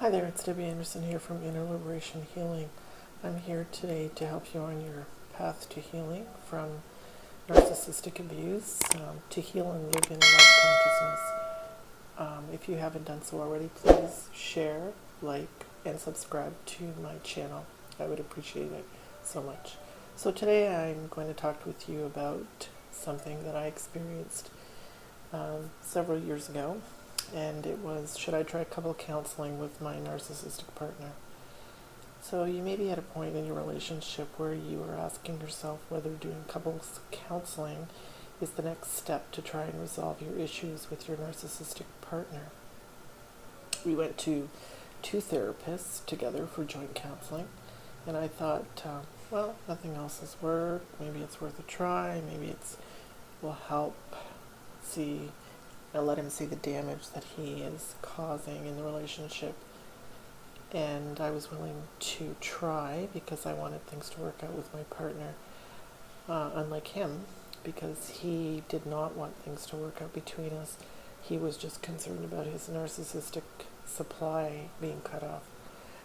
Hi there, it's Debbie Anderson here from Inner Liberation Healing. I'm here today to help you on your path to healing from narcissistic abuse, to heal and live in love consciousness. If you haven't done so already, please share, like, and subscribe to my channel. I would appreciate it so much. So today I'm going to talk with you about something that I experienced several years ago. And it was, should I try couple counseling with my narcissistic partner? So you may be at a point in your relationship where you are asking yourself whether doing couples counseling is the next step to try and resolve your issues with your narcissistic partner. We went to 2 therapists together for joint counseling, and I thought, well, nothing else has worked. Maybe it's worth a try. Maybe it will help let him see the damage that he is causing in the relationship. And I was willing to try because I wanted things to work out with my partner, unlike him, because he did not want things to work out between us. He was just concerned about his narcissistic supply being cut off.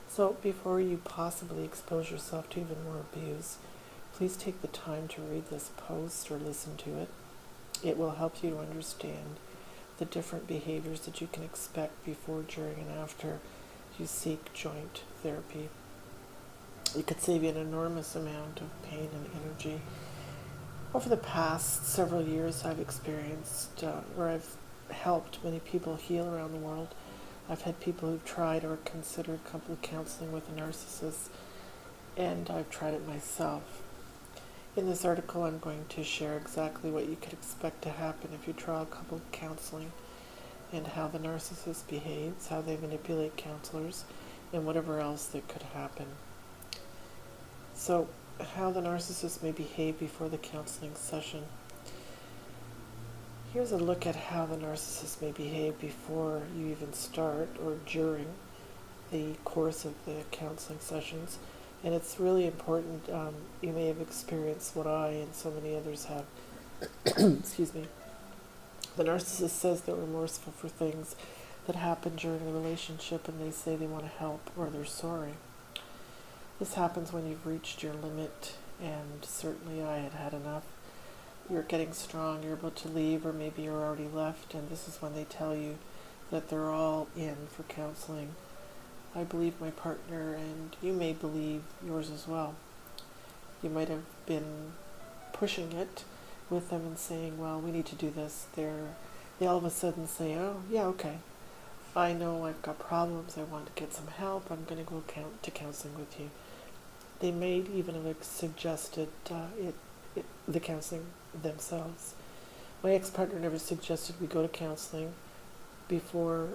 So before you possibly expose yourself to even more abuse, please take the time to read this post or listen to it. It will help you to understand the different behaviors that you can expect before, during, and after you seek joint therapy. It could save you an enormous amount of pain and energy. Over the past several years, I've experienced where I've helped many people heal around the world. I've had people who've tried or considered couple counseling with a narcissist, and I've tried it myself. In this article, I'm going to share exactly what you could expect to happen if you try couple counseling, and how the narcissist behaves, how they manipulate counselors, and whatever else that could happen. So, how the narcissist may behave before the counseling session. Here's a look at how the narcissist may behave before you even start or during the course of the counseling sessions. And it's really important. You may have experienced what I and so many others have. Excuse me. The narcissist says they're remorseful for things that happened during the relationship, and they say they want to help or they're sorry. This happens when you've reached your limit, and certainly I had had enough. You're getting strong, you're about to leave, or maybe you're already left, and this is when they tell you that they're all in for counseling. I believe my partner, and you may believe yours as well. You might have been pushing it with them and saying, well, we need to do this. They all of a sudden say, oh, yeah, okay. I know I've got problems. I want to get some help. I'm going to go to counseling with you. They may even have suggested the counseling themselves. My ex-partner never suggested we go to counseling before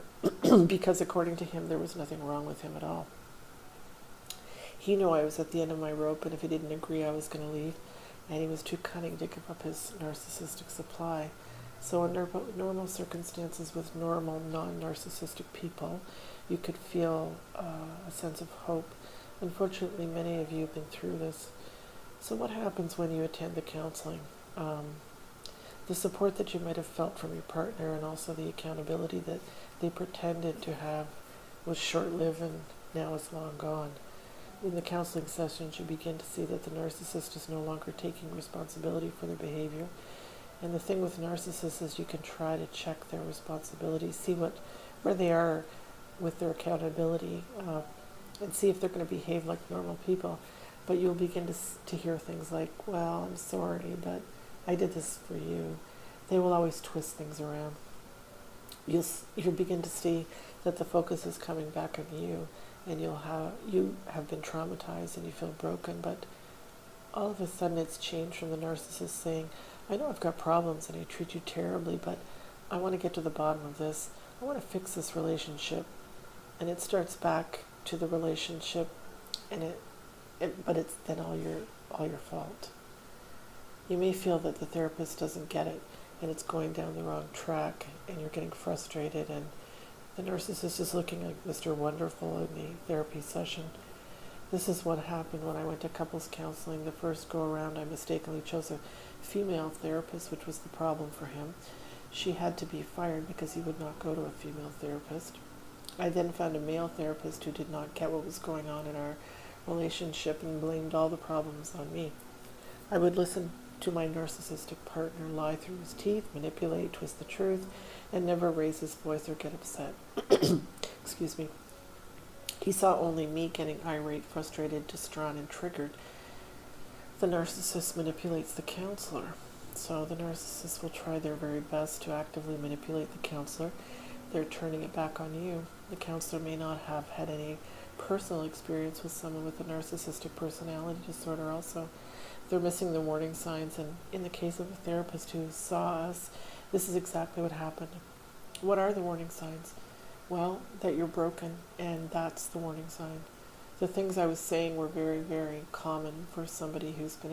because according to him there was nothing wrong with him at all. He knew I was at the end of my rope, and if he didn't agree I was going to leave, and he was too cunning to give up his narcissistic supply. So under normal circumstances with normal non-narcissistic people, you could feel a sense of hope. Unfortunately, many of you have been through this. So what happens when you attend the counseling? The support that you might have felt from your partner, and also the accountability that they pretended to have, was short-lived and now is long gone. In the counseling sessions, you begin to see that the narcissist is no longer taking responsibility for their behavior. And the thing with narcissists is you can try to check their responsibility, see where they are with their accountability, and see if they're going to behave like normal people. But you'll begin to hear things like, well, I'm sorry, but I did this for you. They will always twist things around. You'll begin to see that the focus is coming back on you, and you have been traumatized and you feel broken, but all of a sudden it's changed from the narcissist saying, I know I've got problems and I treat you terribly, but I want to get to the bottom of this. I want to fix this relationship. And it starts back to the relationship, and but it's then all your fault. You may feel that the therapist doesn't get it, and it's going down the wrong track, and you're getting frustrated, and the narcissist is looking like Mr. Wonderful in the therapy session. This is what happened when I went to couples counseling. The first go around, I mistakenly chose a female therapist, which was the problem for him. She had to be fired because he would not go to a female therapist. I then found a male therapist who did not get what was going on in our relationship and blamed all the problems on me. I would listen to my narcissistic partner lie through his teeth, manipulate, twist the truth, and never raise his voice or get upset. Excuse me. He saw only me getting irate, frustrated, distraught, and triggered. The narcissist manipulates the counselor. So the narcissist will try their very best to actively manipulate the counselor. They're turning it back on you. The counselor may not have had any personal experience with someone with a narcissistic personality disorder also. They're missing the warning signs, and in the case of a therapist who saw us, this is exactly what happened. What are the warning signs? Well, that you're broken, and that's the warning sign. The things I was saying were very, very common for somebody who's been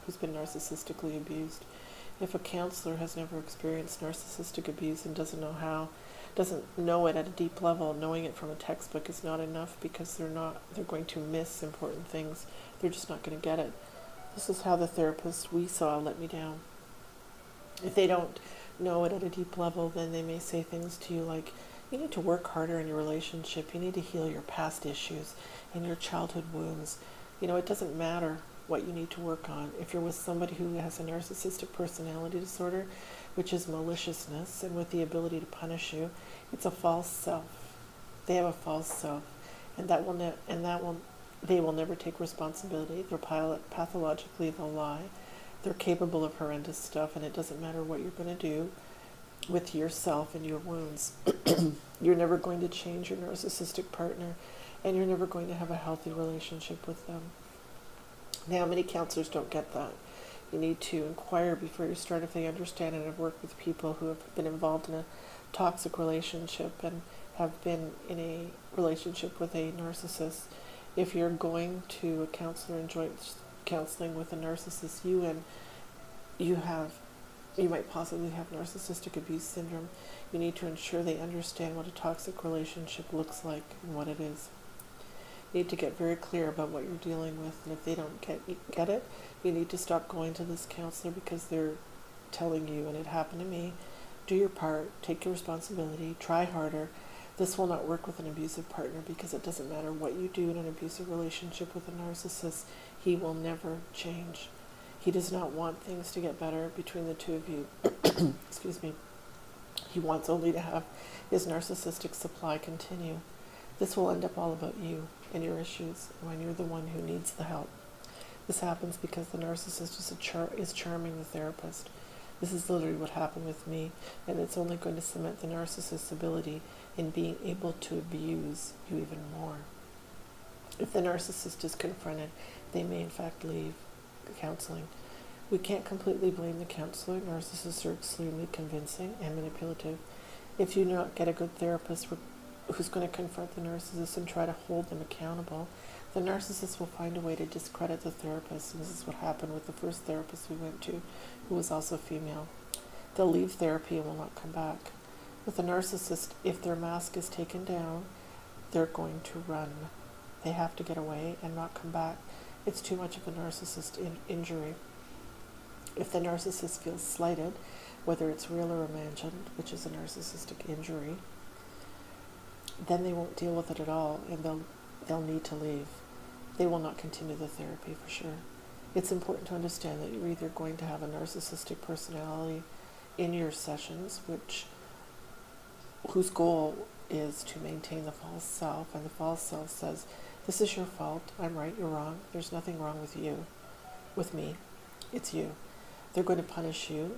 who's been narcissistically abused. If a counselor has never experienced narcissistic abuse and doesn't know it at a deep level, knowing it from a textbook is not enough, because they're going to miss important things. They're just not going to get it. This is how the therapists we saw let me down. If they don't know it at a deep level, then they may say things to you like, you need to work harder in your relationship. You need to heal your past issues and your childhood wounds. It doesn't matter what you need to work on. If you're with somebody who has a narcissistic personality disorder, which is maliciousness and with the ability to punish you, it's a false self. They have a false self, and they will never take responsibility. They're pathologically, they'll lie. They're capable of horrendous stuff, and it doesn't matter what you're going to do with yourself and your wounds. You're never going to change your narcissistic partner, and you're never going to have a healthy relationship with them. Now, many counselors don't get that. You need to inquire before you start if they understand and have worked with people who have been involved in a toxic relationship and have been in a relationship with a narcissist. If you're going to a counselor and joint counseling with a narcissist, you might possibly have narcissistic abuse syndrome. You need to ensure they understand what a toxic relationship looks like and what it is. You need to get very clear about what you're dealing with, and if they don't get it, you need to stop going to this counselor because they're telling you, and it happened to me, do your part, take your responsibility, try harder. This will not work with an abusive partner because it doesn't matter what you do in an abusive relationship with a narcissist, he will never change. He does not want things to get better between the two of you. Excuse me. He wants only to have his narcissistic supply continue. This will end up all about you and your issues when you're the one who needs the help. This happens because the narcissist is charming the therapist. This is literally what happened with me, and it's only going to cement the narcissist's ability in being able to abuse you even more. If the narcissist is confronted, they may in fact leave counseling. We can't completely blame the counselor. Narcissists are extremely convincing and manipulative. If you not get a good therapist who's going to confront the narcissist and try to hold them accountable, the narcissist will find a way to discredit the therapist. And this is what happened with the first therapist we went to, who was also female. They'll leave therapy and will not come back. With a narcissist, if their mask is taken down, they're going to run. They have to get away and not come back. It's too much of a narcissist injury. If the narcissist feels slighted, whether it's real or imagined, which is a narcissistic injury, then they won't deal with it at all, and they'll need to leave. They will not continue the therapy for sure. It's important to understand that you're either going to have a narcissistic personality in your sessions, whose goal is to maintain the false self, and the false self says, this is your fault, I'm right, you're wrong, there's nothing wrong with you, with me, it's you. They're going to punish you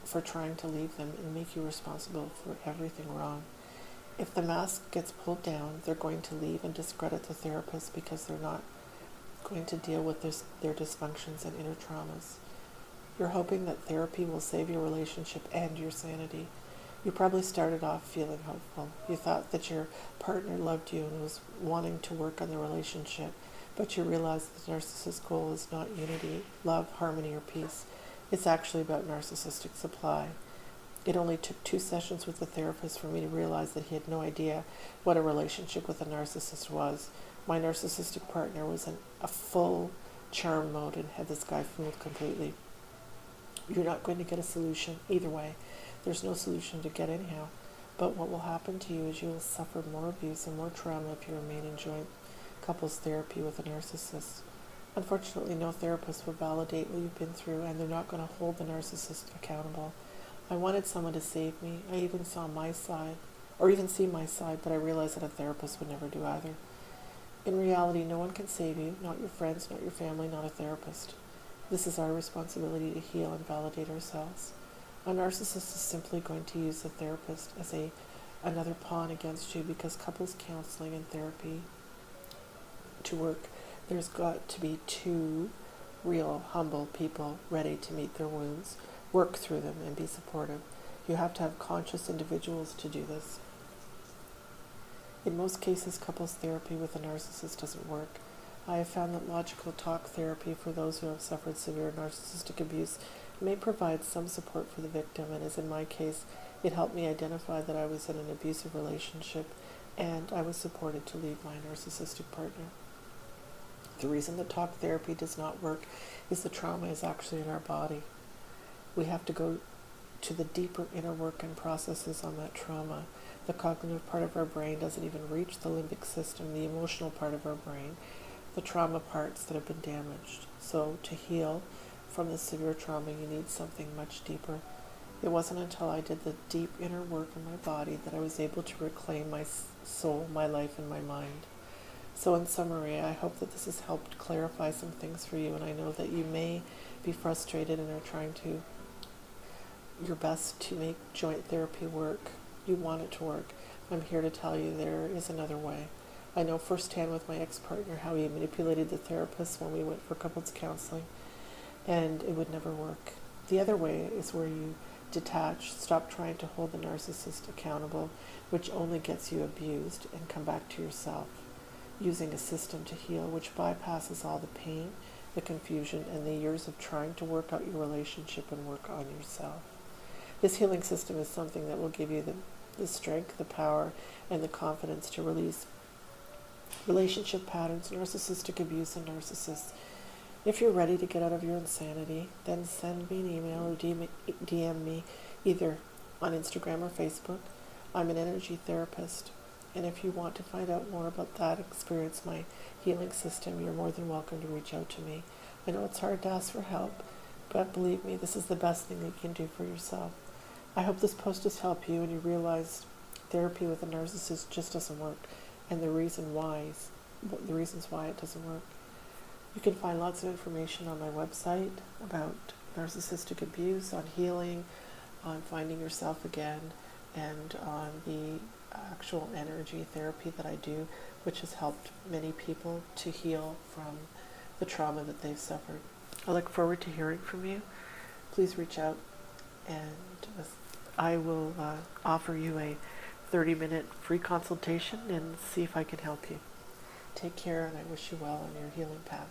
for trying to leave them and make you responsible for everything wrong. If the mask gets pulled down, they're going to leave and discredit the therapist because they're not going to deal with their dysfunctions and inner traumas. You're hoping that therapy will save your relationship and your sanity. You probably started off feeling hopeful. You thought that your partner loved you and was wanting to work on the relationship, but you realized that the narcissist's goal is not unity, love, harmony, or peace. It's actually about narcissistic supply. It only took 2 sessions with the therapist for me to realize that he had no idea what a relationship with a narcissist was. My narcissistic partner was in a full charm mode and had this guy fooled completely. You're not going to get a solution either way. There's no solution to get anyhow. But what will happen to you is you will suffer more abuse and more trauma if you remain in joint couples therapy with a narcissist. Unfortunately, no therapist will validate what you've been through, and they're not going to hold the narcissist accountable. I wanted someone to save me. I even saw my side, or even see my side, but I realized that a therapist would never do either. In reality, no one can save you, not your friends, not your family, not a therapist. This is our responsibility to heal and validate ourselves. A narcissist is simply going to use the therapist as another pawn against you, because couples counseling and therapy to work, there's got to be two real, humble people ready to meet their wounds, work through them, and be supportive. You have to have conscious individuals to do this. In most cases, couples therapy with a narcissist doesn't work. I have found that logical talk therapy for those who have suffered severe narcissistic abuse may provide some support for the victim, and as in my case, it helped me identify that I was in an abusive relationship and I was supported to leave my narcissistic partner. The reason that talk therapy does not work is the trauma is actually in our body. We have to go to the deeper inner work and processes on that trauma. The cognitive part of our brain doesn't even reach the limbic system, the emotional part of our brain, the trauma parts that have been damaged. So to heal from the severe trauma, you need something much deeper. It wasn't until I did the deep inner work in my body that I was able to reclaim my soul, my life, and my mind. So in summary, I hope that this has helped clarify some things for you, and I know that you may be frustrated and are trying to your best to make joint therapy work. You want it to work. I'm here to tell you there is another way. I know firsthand with my ex-partner how he manipulated the therapist when we went for couples counseling, and it would never work. The other way is where you detach, stop trying to hold the narcissist accountable, which only gets you abused, and come back to yourself, using a system to heal which bypasses all the pain, the confusion, and the years of trying to work out your relationship and work on yourself. This healing system is something that will give you the strength, the power, and the confidence to release relationship patterns, narcissistic abuse, and narcissists. If you're ready to get out of your insanity, then send me an email or DM me either on Instagram or Facebook. I'm an energy therapist, and if you want to find out more about that, experience my healing system, you're more than welcome to reach out to me. I know it's hard to ask for help, but believe me, this is the best thing you can do for yourself. I hope this post has helped you and you realize therapy with a narcissist just doesn't work, and the reasons why it doesn't work. You can find lots of information on my website about narcissistic abuse, on healing, on finding yourself again, and on the actual energy therapy that I do, which has helped many people to heal from the trauma that they've suffered. I look forward to hearing from you. Please reach out, and I will offer you a 30-minute free consultation and see if I can help you. Take care, and I wish you well on your healing path.